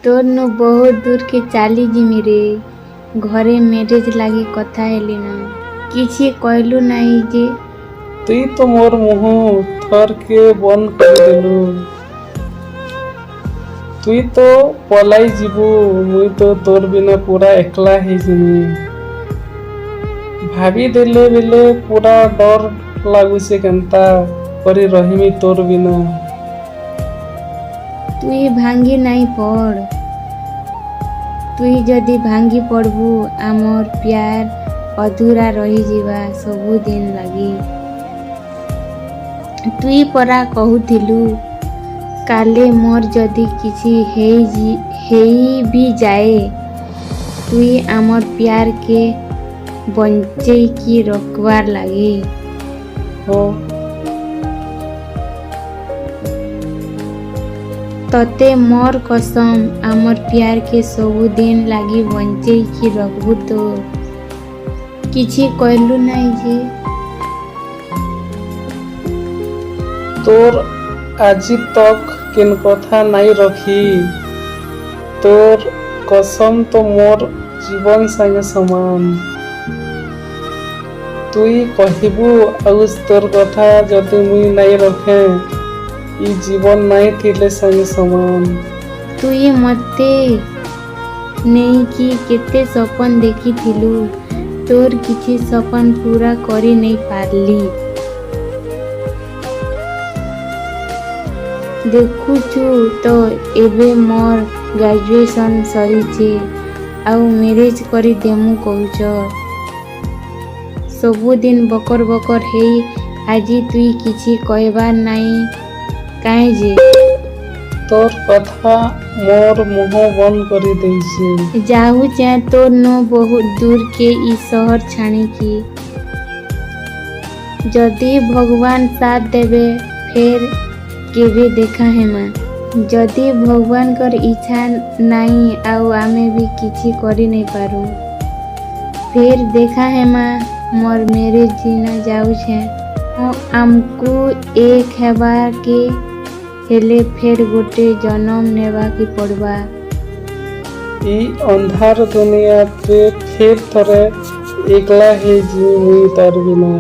तोर नु बहुत दूर के चाली जिमी रे। घरे मैरेज लागी कथा हेली ना, किछि कहलु नहीं जे। तुई तो मोर मुह थर के बंद कर देलु। तुई तो पलाई जीबू, मुई तो तोर बिना पूरा एकला ही जिमी। भाभी देले बेले पूरा डर लागुसे केनता करी रहिमी तोर बिना। तुई भांगी नहीं पड़। तुई जदि भांगी पड़बू आमर प्यार अधूरा रही जीवा सबु दिन लगी। तुई परा कहूथिलु काले मोर जदि किछि हेई भी जाए, तुई आमर प्यार के बंचई की रखवार लगी। हो तते मोर कसम आमर प्यार के सबु दिन लगी बंचई की रखबू तो किछि कहलु नहीं जे। तोर আজি तक किन कथा नहीं रखी। तोर कसम तो मोर जीवन संगे समान। तुई कहबू आउस तोर कथा जदि मुई नहीं रखे, ई जीवन नहीं थिले संगे समान। तुई मते नहीं कि केते सपन देखी थिलु, तोर किछि सपन पूरा करी नहीं पारली। देखुछु तो एबे मोर ग्रेजुएशन सरीचे आउ मैरेज करी देमु कहूच। सबु दिन बकर बकर हेई आजी तुई किछि कहबार नहीं काहे जे। तोर कथा मोर मुह बंद करी देइछे। जाहु चाहे तोर नो बहुत दूर के ई शहर छाणी की। जदि भगवान साथ देवे फिर केबे देखा हेमा। जदि भगवान कर इच्छा नहीं आउ आमे भी किछि करी नहीं पारू, फिर देखा हेमा। मोर मैरेज जीना जाऊ छे आमको एक हेबार के हेले फिर गोटे जन्म नेबा की पड़वा। ई अंधार दुनिया पे फिर थरे एकला ही जी मुई तार बिना।